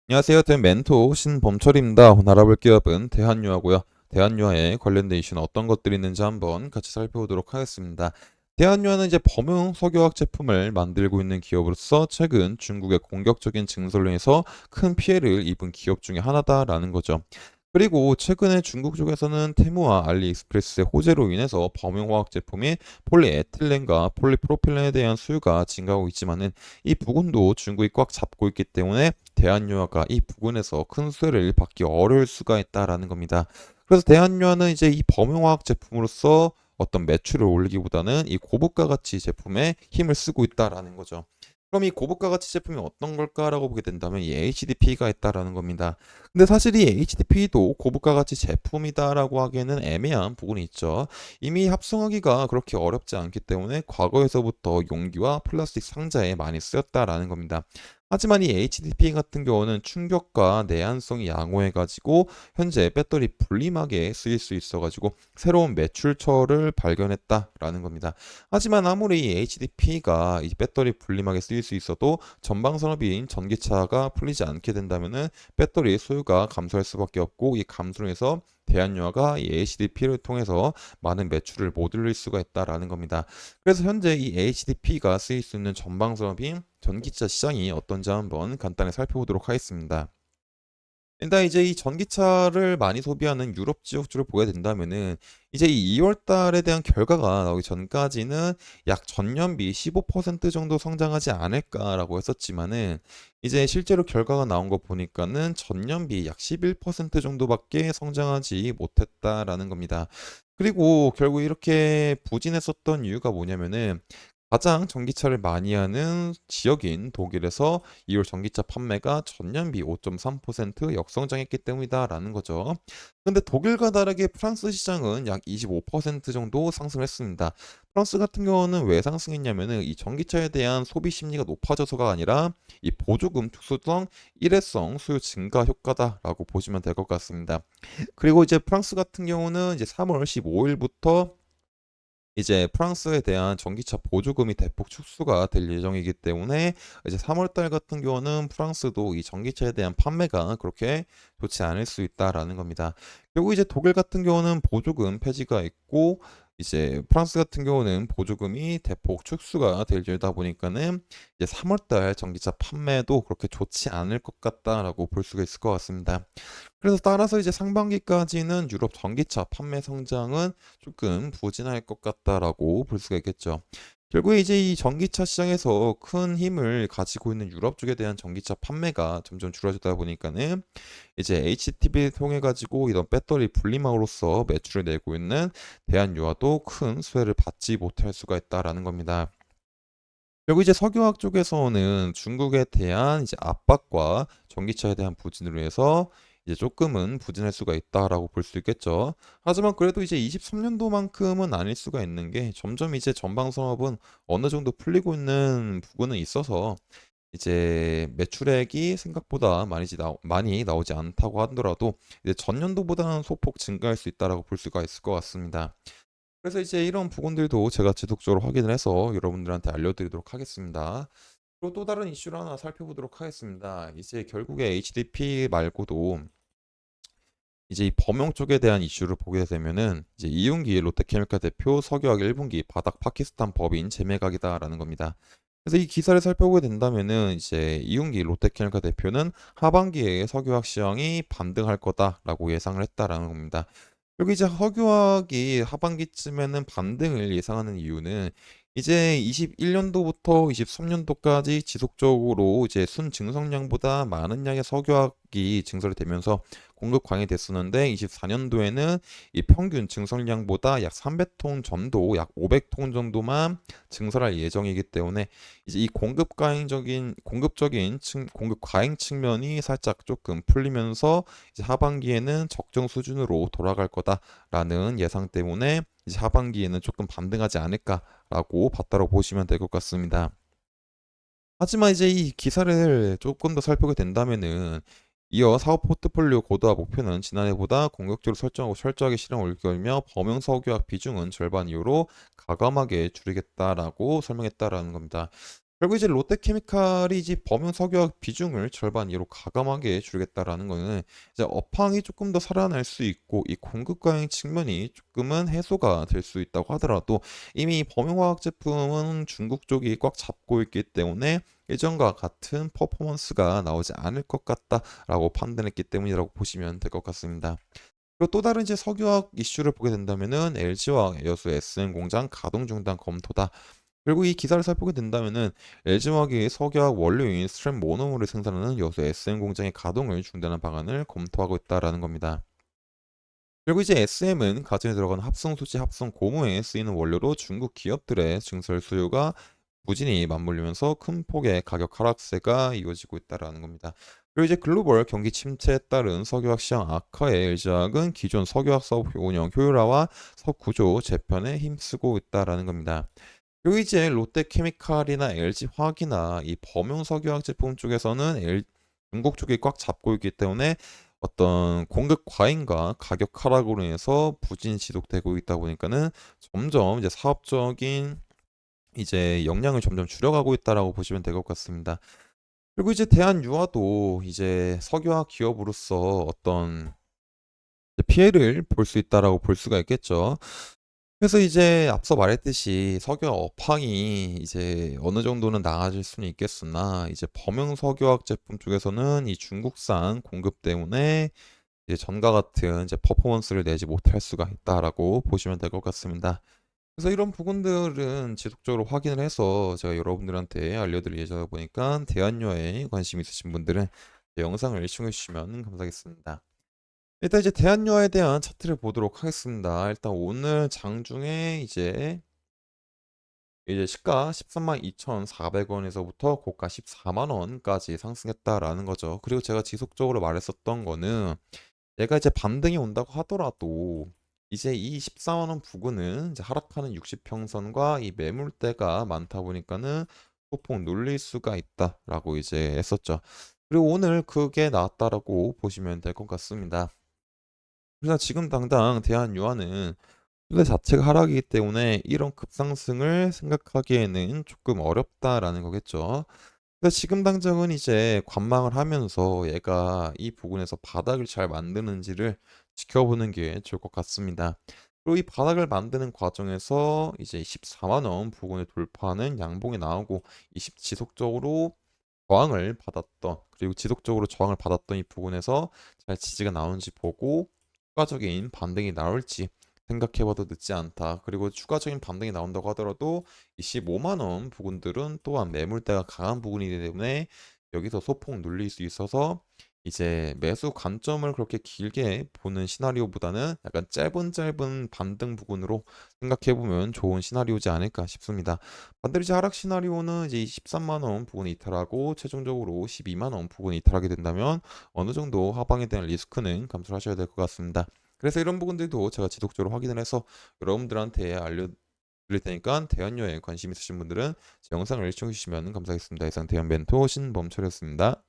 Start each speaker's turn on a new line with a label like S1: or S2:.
S1: 안녕하세요. 멘토 신범철입니다. 오늘 알아볼 기업은 대한유화고요. 대한유화에 관련된 이슈는 어떤 것들이 있는지 한번 같이 살펴보도록 하겠습니다. 대한유화는 이제 범용 석유화학 제품을 만들고 있는 기업으로서 최근 중국의 공격적인 증설로 인해서 큰 피해를 입은 기업 중에 하나다라는 거죠. 그리고 최근에 중국 쪽에서는 테무와 알리익스프레스의 호재로 인해서 범용화학 제품인 폴리에틸렌과 폴리프로필렌에 대한 수요가 증가하고 있지만은 이 부분도 중국이 꽉 잡고 있기 때문에 대한유화가 이 부분에서 큰 수혜를 받기 어려울 수가 있다라는 겁니다. 그래서 대한유화는 이제 이 범용화학 제품으로서 어떤 매출을 올리기보다는 이 고부가 가치 제품에 힘을 쓰고 있다라는 거죠. 그럼 이 고부가 가치 제품이 어떤 걸까라고 보게 된다면 이 HDP가 있다라는 겁니다. 근데 사실 이 HDP도 고부가 가치 제품이다라고 하기에는 애매한 부분이 있죠. 이미 합성하기가 그렇게 어렵지 않기 때문에 과거에서부터 용기와 플라스틱 상자에 많이 쓰였다라는 겁니다. 하지만 이 HDP 같은 경우는 충격과 내한성이 양호해가지고 현재 배터리 분리막에 쓰일 수 있어가지고 새로운 매출처를 발견했다라는 겁니다. 하지만 아무리 이 HDP가 이 배터리 분리막에 쓰일 수 있어도 전방 산업인 전기차가 풀리지 않게 된다면은 배터리 소유가 감소할 수밖에 없고 이 감소로 해서 대한유화가 이 HDP를 통해서 많은 매출을 못 올릴 수가 있다라는 겁니다. 그래서 현재 이 HDP가 쓰일 수 있는 전방 산업인 전기차 시장이 어떤지 한번 간단히 살펴보도록 하겠습니다. 일단 이제 이 전기차를 많이 소비하는 유럽 지역주를 보게 된다면은 이제 이 2월 달에 대한 결과가 나오기 전까지는 약 전년비 15% 정도 성장하지 않을까라고 했었지만은 이제 실제로 결과가 나온 거 보니까는 전년비 약 11% 정도밖에 성장하지 못했다라는 겁니다. 그리고 결국 이렇게 부진했었던 이유가 뭐냐면은 가장 전기차를 많이 하는 지역인 독일에서 2월 전기차 판매가 전년비 5.3% 역성장했기 때문이다라는 거죠. 근데 독일과 다르게 프랑스 시장은 약 25% 정도 상승했습니다. 프랑스 같은 경우는 왜 상승했냐면은 이 전기차에 대한 소비 심리가 높아져서가 아니라 이 보조금 특수성 일회성 수요 증가 효과다라고 보시면 될 것 같습니다. 그리고 이제 프랑스 같은 경우는 이제 3월 15일부터 이제 프랑스에 대한 전기차 보조금이 대폭 축소가 될 예정이기 때문에 이제 3월 달 같은 경우는 프랑스도 이 전기차에 대한 판매가 그렇게 좋지 않을 수 있다라는 겁니다. 결국 이제 독일 같은 경우는 보조금 폐지가 있고 이제 프랑스 같은 경우는 보조금이 대폭 축소가 될 예정이다 보니까는 이제 3월 달 전기차 판매도 그렇게 좋지 않을 것 같다라고 볼 수가 있을 것 같습니다. 그래서 따라서 이제 상반기까지는 유럽 전기차 판매 성장은 조금 부진할 것 같다라고 볼 수가 있겠죠. 결국에 이제 이 전기차 시장에서 큰 힘을 가지고 있는 유럽 쪽에 대한 전기차 판매가 점점 줄어들다 보니까는 이제 HTB를 통해 가지고 이런 배터리 분리막으로서 매출을 내고 있는 대한유화도 큰 수혜를 받지 못할 수가 있다라는 겁니다. 결국 이제 석유화학 쪽에서는 중국에 대한 이제 압박과 전기차에 대한 부진으로 해서 이제 조금은 부진할 수가 있다라고 볼 수 있겠죠. 하지만 그래도 이제 23년도만큼은 아닐 수가 있는 게 점점 이제 전방 산업은 어느 정도 풀리고 있는 부분은 있어서 이제 매출액이 생각보다 많이 나오지 않다고 하더라도 이제 전년도보다는 소폭 증가할 수 있다라고 볼 수가 있을 것 같습니다. 그래서 이제 이런 부분들도 제가 지속적으로 확인을 해서 여러분들한테 알려드리도록 하겠습니다. 그리고 또 다른 이슈를 하나 살펴보도록 하겠습니다. 이제 결국에 HDP 말고도 이제 이 범용 쪽에 대한 이슈를 보게 되면은 이제 이윤기 롯데케미칼 대표 석유화학 1분기 바닥 파키스탄 법인 재매각이다라는 겁니다. 그래서 이 기사를 살펴보게 된다면은 이제 이윤기 롯데케미칼 대표는 하반기에 석유화학 시장이 반등할 거다라고 예상을 했다라는 겁니다. 여기 이제 석유화학이 하반기쯤에는 반등을 예상하는 이유는 이제 21년도부터 23년도까지 지속적으로 이제 순증성량보다 많은 양의 석유화학이 증설이 되면서 공급 강해됐었는데 24년도에는 이 평균 증설량보다 약 300톤 정도, 약 500톤 정도만 증설할 예정이기 때문에 이제 이 공급 과잉 측면이 살짝 조금 풀리면서 이제 하반기에는 적정 수준으로 돌아갈 거다라는 예상 때문에 이제 하반기에는 조금 반등하지 않을까라고 봤다고 보시면 될 것 같습니다. 하지만 이제 이 기사를 조금 더 살펴보게 된다면은 이어 사업 포트폴리오 고도화 목표는 지난해보다 공격적으로 설정하고 철저하게 실행을 올리며 범용 석유화학 비중은 절반 이후로 가감하게 줄이겠다라고 설명했다라는 겁니다. 결국 이제 롯데케미칼이 이제 범용 석유화학 비중을 절반 이하로 가감하게 줄이겠다라는 거는 이제 업황이 조금 더 살아날 수 있고 이 공급 과잉 측면이 조금은 해소가 될 수 있다고 하더라도 이미 범용화학 제품은 중국 쪽이 꽉 잡고 있기 때문에 예전과 같은 퍼포먼스가 나오지 않을 것 같다라고 판단했기 때문이라고 보시면 될 것 같습니다. 그리고 또 다른 이제 석유화학 이슈를 보게 된다면은 LG화학 여수 SM 공장 가동 중단 검토다. 그리고 이 기사를 살펴보게 된다면은 LG화학이 석유화학 원료인 스트랩 모노머를 생산하는 여수 SM 공장의 가동을 중단하는 방안을 검토하고 있다라는 겁니다. 그리고 이제 SM은 가전에 들어가는 합성 수지, 합성 고무에 쓰이는 원료로 중국 기업들의 증설 수요가 부진이 맞물리면서 큰 폭의 가격 하락세가 이어지고 있다라는 겁니다. 그리고 이제 글로벌 경기 침체에 따른 석유화학 시장 악화에 LG화학은 기존 석유화학 사업 운영 효율화와 석구조 재편에 힘쓰고 있다라는 겁니다. 그리고 이제 롯데케미칼이나 LG화학이나 이 범용 석유화학 제품 쪽에서는 중국 쪽이 꽉 잡고 있기 때문에 어떤 공급 과잉과 가격 하락으로 인해서 부진이 지속되고 있다 보니까는 점점 이제 사업적인 이제 역량을 점점 줄여가고 있다라고 보시면 될 것 같습니다. 그리고 이제 대한유화도 이제 석유화학 기업으로서 어떤 피해를 볼 수 있다라고 볼 수가 있겠죠. 그래서 이제 앞서 말했듯이 석유화 업황이 이제 어느 정도는 나아질 수는 있겠으나 이제 범용 석유화학 제품 쪽에서는 이 중국산 공급 때문에 이제 전과 같은 이제 퍼포먼스를 내지 못할 수가 있다라고 보시면 될 것 같습니다. 그래서 이런 부분들은 지속적으로 확인을 해서 제가 여러분들한테 알려드릴 예정이다 보니까 대한유화에 관심 있으신 분들은 영상을 시청해 주시면 감사하겠습니다. 일단 이제 대한유화에 대한 차트를 보도록 하겠습니다. 일단 오늘 장중에 이제 시가 13만 2,400원에서부터 고가 14만 원까지 상승했다라는 거죠. 그리고 제가 지속적으로 말했었던 거는 얘가 이제 반등이 온다고 하더라도 이제 이 14만 원 부근은 이제 하락하는 60평선과 이 매물대가 많다 보니까는 소폭 눌릴 수가 있다라고 이제 했었죠. 그리고 오늘 그게 나왔다라고 보시면 될 것 같습니다. 그래서 지금 당장 대한유화는 투자 자체가 하락이기 때문에 이런 급상승을 생각하기에는 조금 어렵다라는 거겠죠. 근데 지금 당장은 이제 관망을 하면서 얘가 이 부분에서 바닥을 잘 만드는지를 지켜보는 게 좋을 것 같습니다. 그리고 이 바닥을 만드는 과정에서 이제 14만 원 부근을 돌파하는 양봉이 나오고 지속적으로 저항을 받았던 그리고 지속적으로 저항을 받았던 이 부분에서 잘 지지가 나오는지 보고 추가적인 반등이 나올지 생각해봐도 늦지 않다. 그리고 추가적인 반등이 나온다고 하더라도 이 15만 원 부분들은 또한 매물대가 강한 부분이기 때문에 여기서 소폭 눌릴 수 있어서 이제 매수 관점을 그렇게 길게 보는 시나리오보다는 약간 짧은 반등 부분으로 생각해보면 좋은 시나리오지 않을까 싶습니다. 반대로 이제 하락 시나리오는 이제 13만 원 부분이 이탈하고 최종적으로 12만 원 부분이 이탈하게 된다면 어느 정도 하방에 대한 리스크는 감수를 하셔야 될 것 같습니다. 그래서 이런 부분들도 제가 지속적으로 확인을 해서 여러분들한테 알려드릴 테니까 대한여에 관심 있으신 분들은 제 영상을 시청해 주시면 감사하겠습니다. 이상 대한 멘토 신범철이었습니다.